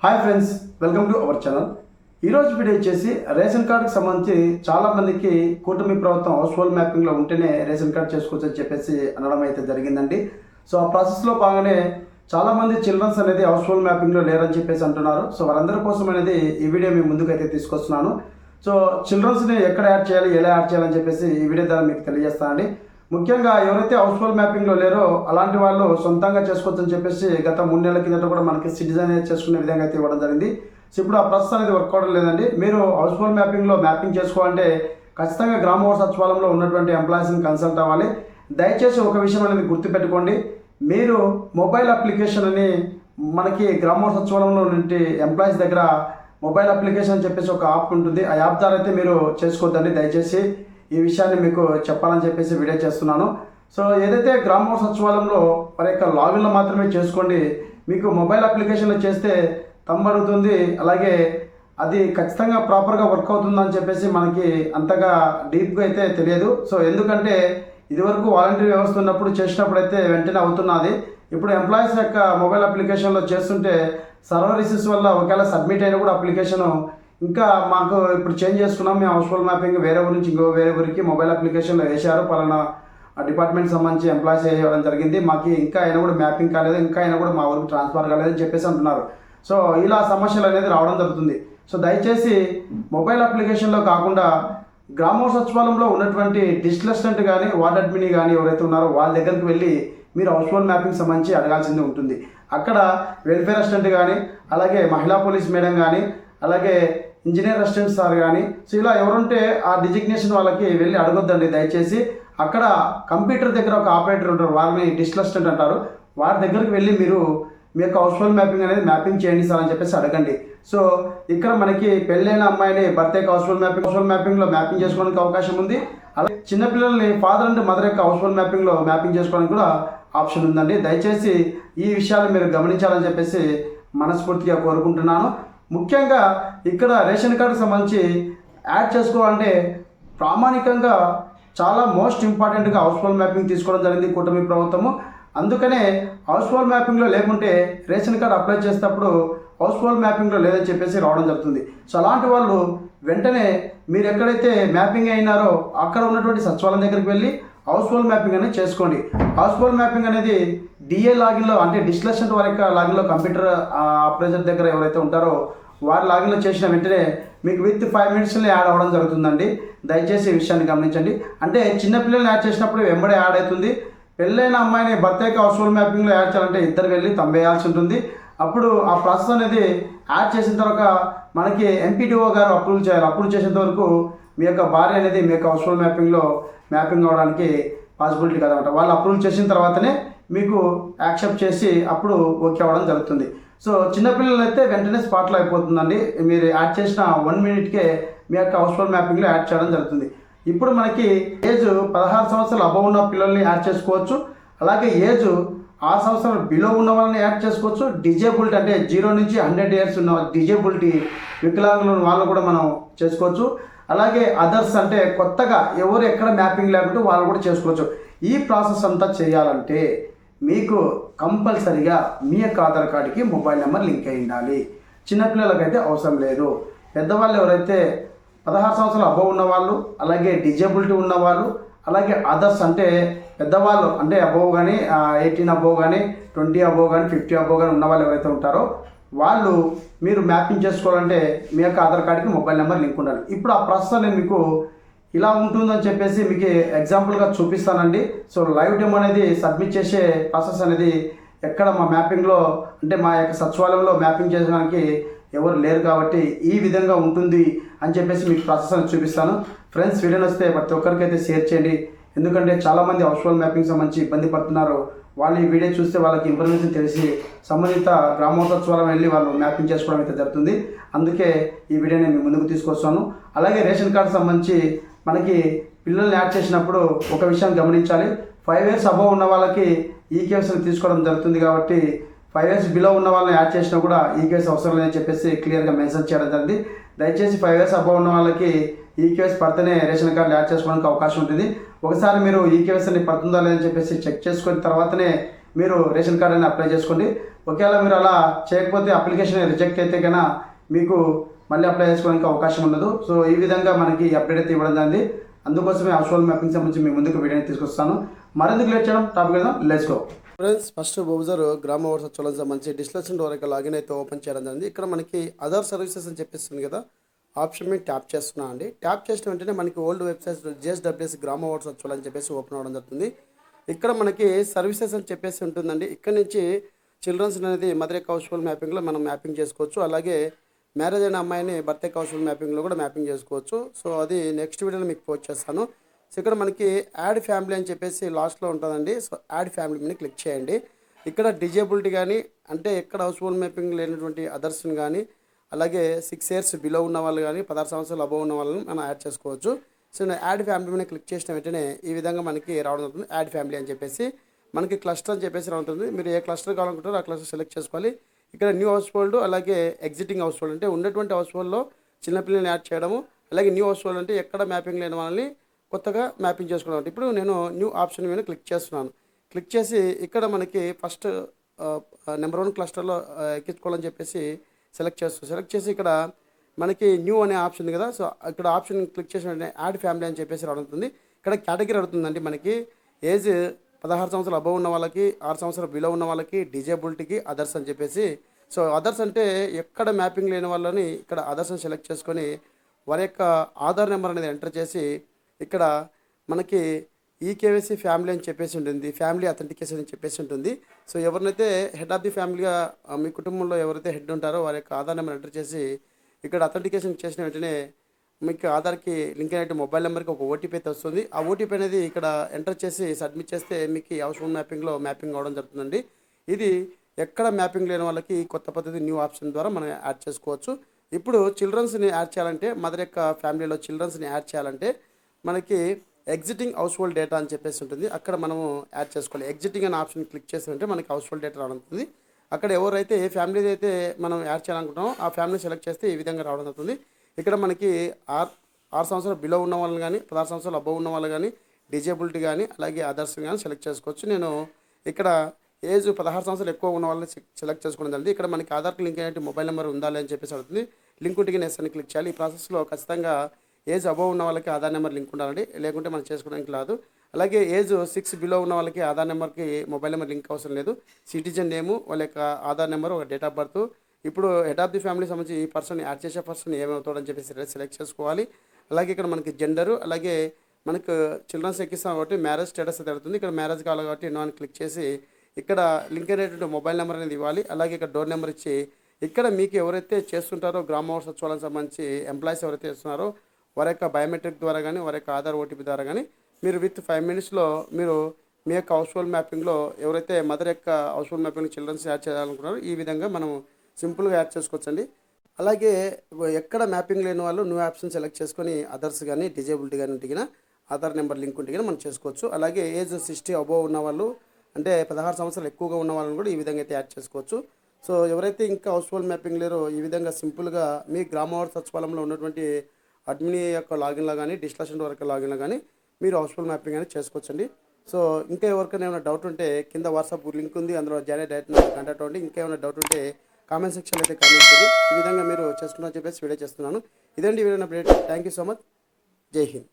Hi friends, welcome to our channel. ఈరోజు video వచ్చేసి ration కార్డుకి సంబంధించి చాలామందికి కూటమి ప్రభుత్వం హౌస్ హోల్డ్ మ్యాపింగ్లో ఉంటేనే రేషన్ కార్డు చేసుకోవచ్చు అని చెప్పేసి అనడం అయితే జరిగిందండి. సో ఆ ప్రాసెస్లో భాగంగానే చాలామంది చిల్డ్రన్స్ అనేది హౌస్ హోల్డ్ మ్యాపింగ్లో లేరని చెప్పేసి అంటున్నారు. సో వారందరి కోసం అనేది ఈ వీడియో మీ ముందుకు అయితే తీసుకొస్తున్నాను. సో చిల్డ్రన్స్ని ఎక్కడ యాడ్ చేయాలి, ఎలా యాడ్ చేయాలని చెప్పేసి ఈ వీడియో ద్వారా మీకు తెలియజేస్తానండి. ముఖ్యంగా ఎవరైతే హౌస్ హోల్డ్ మ్యాపింగ్లో లేరో అలాంటి వాళ్ళు సొంతంగా చేసుకోవచ్చు అని చెప్పేసి గత 3 నెలల కిందట కూడా మనకి సిటిజన్ చేసుకునే విధంగా అయితే ఇవ్వడం జరిగింది. సో ఇప్పుడు ఆ ప్రాసెస్ అనేది వర్క్ అవడం లేదండి. మీరు హౌస్ హోల్డ్ మ్యాపింగ్లో మ్యాపింగ్ చేసుకోవాలంటే ఖచ్చితంగా గ్రామ వార్డు సచివాలయంలో ఉన్నటువంటి ఎంప్లాయీస్ని కన్సల్ట్ అవ్వాలి. దయచేసి ఒక విషయం అనేది గుర్తుపెట్టుకోండి, మీరు మొబైల్ అప్లికేషన్ అని మనకి గ్రామ వార్డు సచివాలయంలో నుండి ఎంప్లాయీస్ దగ్గర మొబైల్ అప్లికేషన్ అని చెప్పేసి ఒక యాప్ ఉంటుంది. ఆ యాప్ ద్వారా అయితే మీరు చేసుకోవద్దండి. దయచేసి ఈ విషయాన్ని మీకు చెప్పాలని చెప్పేసి వీడియో చేస్తున్నాను. సో ఏదైతే గ్రామ వార్డు సచివాలయంలో వారి యొక్క లాగిన్లో మాత్రమే చేసుకోండి. మీకు మొబైల్ అప్లికేషన్లో చేస్తే అడుగుతుంది, అలాగే అది ఖచ్చితంగా ప్రాపర్గా వర్క్ అవుతుందని చెప్పేసి మనకి అంతగా డీప్గా అయితే తెలియదు. సో ఎందుకంటే ఇదివరకు వాలంటీర్ వ్యవస్థ ఉన్నప్పుడు చేసినప్పుడు అయితే వెంటనే అవుతున్నది. ఇప్పుడు ఎంప్లాయీస్ యొక్క మొబైల్ అప్లికేషన్లో చేస్తుంటే సర్వర్ ఇష్యూస్ వల్ల ఒకవేళ సబ్మిట్ అయినా కూడా అప్లికేషను ఇంకా మాకు ఇప్పుడు చేంజ్ చేసుకున్నాం, మేము హౌస్ హోల్డ్ మ్యాపింగ్ వేరే ఊరి నుంచి ఇంకో వేరే ఊరికి మొబైల్ అప్లికేషన్లో వేశారు, పలానా డిపార్ట్మెంట్ సంబంధించి ఎంప్లాయీస్ వేయడం జరిగింది, మాకు ఇంకా అయినా కూడా మ్యాపింగ్ కాలేదు, ఇంకా అయినా కూడా మా ఊరికి ట్రాన్స్ఫర్ కాలేదని చెప్పేసి అంటున్నారు. సో ఇలా సమస్యలు అనేది రావడం జరుగుతుంది. సో దయచేసి మొబైల్ అప్లికేషన్లో కాకుండా గ్రామ సచివాలయంలో ఉన్నటువంటి డిస్ట్రిక్ట్ అసిస్టెంట్ కానీ వార్డ్ అడ్మిన్ కానీ ఎవరైతే ఉన్నారో వాళ్ళ దగ్గరికి వెళ్ళి మీరు హౌస్ హోల్డ్ మ్యాపింగ్ సంబంధించి అడగాల్సింది ఉంటుంది. అక్కడ వెల్ఫేర్ అసిస్టెంట్ కానీ, అలాగే మహిళా పోలీస్ మేడం కానీ, అలాగే ఇంజనీర్ అసిస్టెంట్ సార్ కానీ, సో ఇలా ఎవరుంటే ఆ డిజిగ్నేషన్ వాళ్ళకి వెళ్ళి అడగొద్దండి దయచేసి. అక్కడ కంప్యూటర్ దగ్గర ఒక ఆపరేటర్ ఉంటారు, వారిని డిజిటల్ అసిస్టెంట్ అంటారు. వారి దగ్గరికి వెళ్ళి మీరు మీ యొక్క హౌస్ హోల్డ్ మ్యాపింగ్ అనేది మ్యాపింగ్ చేయండి సార్ అని చెప్పేసి అడగండి. సో ఇక్కడ మనకి పెళ్ళైన అమ్మాయిని భర్త యొక్క హౌస్ హోల్డ్ మ్యాపింగ్లో మ్యాపింగ్ చేసుకోవడానికి అవకాశం ఉంది. అలాగే చిన్నపిల్లల్ని ఫాదర్ అండ్ మదర్ యొక్క హౌస్ హోల్డ్ మ్యాపింగ్లో మ్యాపింగ్ చేసుకోవడానికి కూడా ఆప్షన్ ఉందండి. దయచేసి ఈ విషయాలు మీరు గమనించాలని చెప్పేసి మనస్ఫూర్తిగా కోరుకుంటున్నాను. ముఖ్యంగా ఇక్కడ రేషన్ కార్డుకి సంబంధించి యాడ్ చేసుకోవాలంటే ప్రామాణికంగా చాలా మోస్ట్ ఇంపార్టెంట్గా హౌస్ హోల్డ్ మ్యాపింగ్ తీసుకోవడం జరిగింది కూటమి ప్రభుత్వము. అందుకనే హౌస్ హోల్డ్ మ్యాపింగ్లో లేకుంటే రేషన్ కార్డు అప్లై చేసేటప్పుడు హౌస్ హోల్డ్ మ్యాపింగ్లో లేదని చెప్పేసి రావడం జరుగుతుంది. సో అలాంటి వాళ్ళు వెంటనే మీరు ఎక్కడైతే మ్యాపింగ్ అయినారో అక్కడ ఉన్నటువంటి సచివాలయం దగ్గరికి వెళ్ళి హౌస్ హోల్డ్ మ్యాపింగ్ అనేది చేసుకోండి. హౌస్ హోల్డ్ మ్యాపింగ్ అనేది డిఏ లాగిన్లో అంటే డిజిటల్ అసిస్టెంట్ వారి యొక్క లాగిన్లో కంప్యూటర్ ఆపరేటర్ దగ్గర ఎవరైతే ఉంటారో వారి లాగిన్లో చేసిన వెంటనే మీకు విత్ 5 మినిట్స్లో యాడ్ అవ్వడం జరుగుతుందండి. దయచేసి ఈ విషయాన్ని గమనించండి. అంటే చిన్నపిల్లల్ని యాడ్ చేసినప్పుడు వెంబడే యాడ్ అవుతుంది. పెళ్ళైన అమ్మాయిని భర్త యొక్క హౌస్ హోల్డ్ మ్యాపింగ్లో యాడ్ చేయాలంటే ఇద్దరు వెళ్ళి తంబేయాల్సి ఉంటుంది. అప్పుడు ఆ ప్రాసెస్ అనేది యాడ్ చేసిన తర్వాత మనకి ఎంపీడీఓ గారు అప్రూవ్ చేయాలి. అప్రూవ్ చేసేంత వరకు మీ యొక్క భార్య అనేది మీ యొక్క హౌస్ హోల్డ్ మ్యాపింగ్లో మ్యాపింగ్ అవ్వడానికి పాసిబిలిటీ కదనమాట. వాళ్ళు అప్రూవ్ చేసిన తర్వాతనే మీకు యాక్సెప్ట్ చేసి అప్పుడు ఓకే అవ్వడం జరుగుతుంది. సో చిన్నపిల్లలు అయితే వెంటనే స్పాట్లో అయిపోతుందండి. మీరు యాడ్ చేసిన 1 మినిట్కే మీ యొక్క హౌస్ హోల్డ్ మ్యాపింగ్లో యాడ్ చేయడం జరుగుతుంది. ఇప్పుడు మనకి ఏజ్ 16 సంవత్సరాలు అబవ్ ఉన్న పిల్లల్ని యాడ్ చేసుకోవచ్చు. అలాగే ఏజ్ 6 సంవత్సరాలు బిలో ఉన్న వాళ్ళని యాడ్ చేసుకోవచ్చు. డిజేబిలిటీ అంటే 0 నుంచి 100 ఇయర్స్ ఉన్న డిజేబిలిటీ వికలాంగులు వాళ్ళు కూడా మనం చేసుకోవచ్చు. అలాగే అదర్స్ అంటే కొత్తగా ఎవరు ఎక్కడ మ్యాపింగ్ లేకుంటే వాళ్ళు కూడా చేసుకోవచ్చు. ఈ ప్రాసెస్ అంతా చేయాలంటే మీకు కంపల్సరిగా మీ యొక్క ఆధార్ కార్డుకి మొబైల్ నెంబర్ లింక్ అయి ఉండాలి. చిన్నపిల్లలకైతే అవసరం లేదు. పెద్దవాళ్ళు ఎవరైతే 16 సంవత్సరాలు అబవ్ ఉన్నవాళ్ళు, అలాగే డిజేబిలిటీ ఉన్నవాళ్ళు, అలాగే అదర్స్ అంటే పెద్దవాళ్ళు అంటే అబోవ్ కానీ 18 అబోవ్ కానీ 20 అబోవ్ కానీ 50 అబోవ్ కానీ ఉన్న వాళ్ళు ఎవరైతే ఉంటారో వాళ్ళు మీరు మ్యాపింగ్ చేసుకోవాలంటే మీ యొక్క ఆధార్ కార్డుకి మొబైల్ నెంబర్ లింక్ ఉండాలి. ఇప్పుడు ఆ ప్రాసెస్ నేను మీకు ఇలా ఉంటుందని చెప్పేసి మీకు ఎగ్జాంపుల్గా చూపిస్తానండి. సో లైవ్ డెమో అనేది సబ్మిట్ చేసే ప్రాసెస్ అనేది ఎక్కడ మా మ్యాపింగ్లో అంటే మా యొక్క సచివాలయంలో మ్యాపింగ్ చేయడానికి ఎవరు లేరు కాబట్టి ఈ విధంగా ఉంటుంది అని చెప్పేసి మీకు ప్రాసెస్ అనేది చూపిస్తాను. ఫ్రెండ్స్, వీడియో వస్తే ప్రతి ఒక్కరికైతే షేర్ చేయండి. ఎందుకంటే చాలామంది హౌస్ హోల్డ్ మ్యాపింగ్ సంబంధించి ఇబ్బంది పడుతున్నారు. వాళ్ళు ఈ వీడియో చూస్తే వాళ్ళకి ఇన్ఫర్మేషన్ తెలిసి సంబంధిత గ్రామ సచివాలయం వెళ్ళి వాళ్ళు మ్యాపింగ్ చేసుకోవడం అయితే జరుగుతుంది. అందుకే ఈ వీడియో నేను ముందుకు తీసుకొస్తాను. అలాగే రేషన్ కార్డు సంబంధించి మనకి పిల్లల్ని యాడ్ చేసినప్పుడు ఒక విషయం గమనించాలి. 5 ఇయర్స్ అబవ్ ఉన్న వాళ్ళకి ఈకేఎస్ని తీసుకోవడం జరుగుతుంది కాబట్టి 5 ఇయర్స్ బిలో ఉన్న వాళ్ళని యాడ్ చేసినా కూడా ఈకేఎస్ అవసరం లేదని చెప్పేసి క్లియర్గా మెన్షన్ చేయడం జరిగింది. దయచేసి 5 ఇయర్స్ అబవ్ ఉన్న వాళ్ళకి ఈకేఎస్ పడితేనే రేషన్ కార్డు యాడ్ చేసుకోవడానికి అవకాశం ఉంటుంది. ఒకసారి మీరు ఈకేఎస్ అని పడుతుందా లేదని చెప్పేసి చెక్ చేసుకున్న తర్వాతనే మీరు రేషన్ కార్డ్ అని అప్లై చేసుకోండి. ఒకవేళ మీరు అలా చేయకపోతే అప్లికేషన్ రిజెక్ట్ అయితే కన్నా మీకు మళ్ళీ అప్లై చేసుకోవడానికి అవకాశం ఉండదు. సో ఈ విధంగా మనకి అప్డేట్ అయితే ఇవ్వడం జరిగింది. అందుకోసమే హౌస్హోల్డ్ మ్యాపింగ్ సంబంధించి మీ ముందుకు వీడియోని తీసుకొస్తాను. మరెందుకు లేట్ చేయడం, టాపిక్ వెళ్దాం. Let's go friends. First browser గ్రామ వార్డ్ సచివాలయం సంబంధించి డిస్క్రిప్షన్ వరకు లాగిన్ అయితే ఓపెన్ చేయడం జరిగింది. ఇక్కడ మనకి అదర్ సర్వీసెస్ అని చెప్పేస్తుంది కదా, ఆప్షన్ మీద ట్యాప్ చేస్తున్నా అండి. ట్యాప్ చేసిన వెంటనే మనకి ఓల్డ్ వెబ్సైట్ JSWS గ్రామ వార్డ్ సచివాలయం అని చెప్పేసి ఓపెన్ అవ్వడం జరుగుతుంది. ఇక్కడ మనకి సర్వీసెస్ అని చెప్పేసి ఉంటుందండి. ఇక్కడ నుంచి చిల్డ్రన్స్ అనేది మదర్ యొక్క హౌస్హోల్డ్ మ్యాపింగ్లో మనం మ్యాపింగ్ చేసుకోవచ్చు. అలాగే మ్యారేజ్ అయిన అమ్మాయిని బర్త్ యొక్క హౌస్హోల్డ్ మ్యాపింగ్లో కూడా మ్యాపింగ్ చేసుకోవచ్చు. సో అది నెక్స్ట్ వీడియోలో మీకు పోస్ట్ చేస్తాను. సో ఇక్కడ మనకి యాడ్ ఫ్యామిలీ అని చెప్పేసి లాస్ట్లో ఉంటుందండి. సో యాడ్ ఫ్యామిలీ మీద క్లిక్ చేయండి. ఇక్కడ డిజేబిలిటీ కానీ అంటే ఎక్కడ హౌస్హోల్డ్ మ్యాపింగ్ లేనటువంటి అదర్స్ని కానీ అలాగే 6 years బిలో ఉన్న వాళ్ళు కానీ 16 సంవత్సరాలు అబవ్ ఉన్న వాళ్ళని మనం యాడ్ చేసుకోవచ్చు. సో నేను యాడ్ ఫ్యామిలీ మీద క్లిక్ చేసిన వెంటనే ఈ విధంగా మనకి రావడం అవుతుంది. యాడ్ ఫ్యామిలీ అని చెప్పేసి మనకి క్లస్టర్ అని చెప్పేసి రావుతుంది. మీరు ఏ క్లస్టర్ కావాలనుకుంటారో ఆ క్లస్టర్ సెలెక్ట్ చేసుకోవాలి. ఇక్కడ న్యూ హౌస్ హోల్డ్ అలాగే ఎగ్జిటింగ్ హౌస్ హోల్డ్ అంటే ఉన్నటువంటి హౌస్ హోల్డ్లో చిన్నపిల్లల్ని యాడ్ చేయడము, అలాగే న్యూ హౌస్ హోల్డ్ అంటే ఎక్కడ మ్యాపింగ్ లేని వాళ్ళని కొత్తగా మ్యాపింగ్ చేసుకోవడం. ఇప్పుడు నేను న్యూ ఆప్షన్ మీద క్లిక్ చేస్తున్నాను. క్లిక్ చేసి ఇక్కడ మనకి ఫస్ట్ నెంబర్ 1 క్లస్టర్లో ఎక్కించుకోవాలని చెప్పేసి సెలెక్ట్ చేసి ఇక్కడ మనకి న్యూ అనే ఆప్షన్ ఉంది కదా. సో ఇక్కడ ఆప్షన్ క్లిక్ చేసిన వెంటనే యాడ్ ఫ్యామిలీ అని చెప్పేసి అడుగుతుంది. ఇక్కడ కేటగిరీ అడుగుతుందండి. మనకి ఏజ్ 16 సంవత్సరాలు అబవ్ ఉన్న వాళ్ళకి, 6 సంవత్సరాలు బిలో ఉన్న వాళ్ళకి, డిజేబిలిటీకి, అదర్స్ అని చెప్పేసి. సో అదర్స్ అంటే ఎక్కడ మ్యాపింగ్ లేని వాళ్ళని ఇక్కడ అదర్స్ని సెలెక్ట్ చేసుకొని వారి యొక్క ఆధార్ నెంబర్ అనేది ఎంటర్ చేసి ఇక్కడ మనకి ఈకేవైసీ ఫ్యామిలీ అని చెప్పేసి ఉంటుంది, ఫ్యామిలీ అథెంటికేషన్ అని చెప్పేసి ఉంటుంది. సో ఎవరినైతే హెడ్ ఆఫ్ ది ఫ్యామిలీగా మీ కుటుంబంలో ఎవరైతే హెడ్ ఉంటారో వారి యొక్క ఆధార్ నెంబర్ ఎంటర్ చేసి ఇక్కడ అథెంటికేషన్ చేసిన వెంటనే మీకు ఆధార్కి లింక్ అయినట్టు మొబైల్ నెంబర్కి ఒక ఓటీపీ అయితే వస్తుంది. ఆ ఓటీపీ అనేది ఇక్కడ ఎంటర్ చేసి సబ్మిట్ చేస్తే మీకు హౌస్హోల్డ్ మ్యాపింగ్లో మ్యాపింగ్ అవ్వడం జరుగుతుందండి. ఇది ఎక్కడ మ్యాపింగ్ లేని వాళ్ళకి కొత్త పద్ధతి న్యూ ఆప్షన్ ద్వారా మనం యాడ్ చేసుకోవచ్చు. ఇప్పుడు చిల్డ్రన్స్ని యాడ్ చేయాలంటే మదర్ యొక్క ఫ్యామిలీలో చిల్డ్రన్స్ని యాడ్ చేయాలంటే మనకి ఎగ్జిటింగ్ హౌస్హోల్డ్ డేటా అని చెప్పేసి ఉంటుంది. అక్కడ మనము యాడ్ చేసుకోవాలి. ఎగ్జిటింగ్ అనే ఆప్షన్ క్లిక్ చేస్తుంటే మనకి హౌస్హోల్డ్ డేటా రావడం. అక్కడ ఎవరైతే ఏ ఫ్యామిలీ అయితే మనం యాడ్ చేయాలనుకుంటామో ఆ ఫ్యామిలీ సెలెక్ట్ చేస్తే ఈ విధంగా రావడం జరుగుతుంది. ఇక్కడ మనకి 6 సంవత్సరాలు బిలో ఉన్న వాళ్ళు కానీ 16 సంవత్సరాలు అబవ్ ఉన్న వాళ్ళు కానీ డిజేబిలిటీ కానీ అలాగే అదర్స్ కానీ సెలెక్ట్ చేసుకోవచ్చు. నేను ఇక్కడ ఏజ్ 16 సంవత్సరాలు ఎక్కువ ఉన్న వాళ్ళని సెలెక్ట్ చేసుకోవడం. ఇక్కడ మనకి ఆధార్కి లింక్ అయినట్టు మొబైల్ నెంబర్ ఉందా అని చెప్పేసి అడుగుతుంది. లింక్ ఉంటే నెక్స్ట్ అని క్లిక్ చేయాలి. ఈ ప్రాసెస్లో ఖచ్చితంగా ఏజ్ అబవ్ ఉన్న వాళ్ళకి ఆధార్ నెంబర్ లింక్ ఉండాలండి, లేకుంటే మనం చేసుకోవడానికి రాదు. అలాగే ఏజ్ 6 బిలో ఉన్న వాళ్ళకి ఆధార్ నెంబర్కి మొబైల్ నెంబర్ లింక్ అవసరం లేదు. సిటిజన్ నేము, వాళ్ళ యొక్క ఆధార్ నెంబర్, ఒక డేట్ ఆఫ్ బర్త్. ఇప్పుడు హెడ్ ఆఫ్ ది ఫ్యామిలీ సంబంధించి ఈ పర్సన్ యాడ్ చేసే పర్సన్ ఏమవుతాడని చెప్పేసి సెలెక్ట్ చేసుకోవాలి. అలాగే ఇక్కడ మనకి జెండరు, అలాగే మనకు చిల్డ్రన్స్ ఎక్కిస్తాం కాబట్టి మ్యారేజ్ స్టేటస్ జరుగుతుంది. ఇక్కడ మ్యారేజ్ కావాలి కాబట్టి నో అని క్లిక్ చేసి ఇక్కడ లింక్ అయినటువంటి మొబైల్ నెంబర్ అనేది ఇవ్వాలి. అలాగే ఇక్కడ డోర్ నెంబర్ ఇచ్చి ఇక్కడ మీకు ఎవరైతే చేస్తుంటారో గ్రామ వార్డ్ సచివాలయం సంబంధించి ఎంప్లాయీస్ ఎవరైతే చేస్తున్నారో వారి యొక్క బయోమెట్రిక్ ద్వారా కానీ వారి యొక్క ఆధార్ ఓటీపీ ద్వారా కానీ మీరు విత్ 5 minutesలో మీరు మీ యొక్క హౌస్హోల్డ్ మ్యాపింగ్లో ఎవరైతే మదర్ యొక్క హౌస్హోల్డ్ మ్యాపింగ్ చిల్డ్రన్స్ యాడ్ చేయాలనుకున్నారో ఈ విధంగా మనం సింపుల్గా యాడ్ చేసుకోవచ్చండి. అలాగే ఎక్కడ మ్యాపింగ్ లేని వాళ్ళు న్యూ ఆప్షన్ సెలెక్ట్ చేసుకొని అదర్స్ కానీ డిజేబిలిటీ కానీ ఉంటే ఆధార్ నెంబర్ లింక్ ఉంటే మనం చేసుకోవచ్చు. అలాగే ఏజ్ 60 అబోవ్ ఉన్న వాళ్ళు అంటే 16 సంవత్సరాలు ఎక్కువగా ఉన్న వాళ్ళని కూడా ఈ విధంగా అయితే యాడ్ చేసుకోవచ్చు. సో ఎవరైతే ఇంకా హౌస్హోల్డ్ మ్యాపింగ్ లేరో ఈ విధంగా సింపుల్గా మీ గ్రామ వార్డ్ సచివాలయంలో ఉన్నటువంటి అడ్మిన్ యొక్క లాగిన్లో కానీ డిస్కషన్ వరకు లాగిన్లో కానీ మీరు హౌస్హోల్డ్ మ్యాపింగ్ అనేది చేసుకోవచ్చండి. సో ఇంకా ఎవరికైనా ఏమైనా డౌట్ ఉంటే కింద వాట్సాప్ లింక్ ఉంది, అందులో జాయిన్ డైరెక్ట్ కాంటాక్ట్ అవ్వండి. ఇంకా ఏమైనా డౌట్ ఉంటే కామెంట్ సెక్షన్లో అయితే కామెంట్ చేయండి. ఈ విధంగా మీరు చేసుకున్నారని చెప్పేసి వీడియో చేస్తున్నాను. ఇదండి video update. Thank you so much. జై హింద్.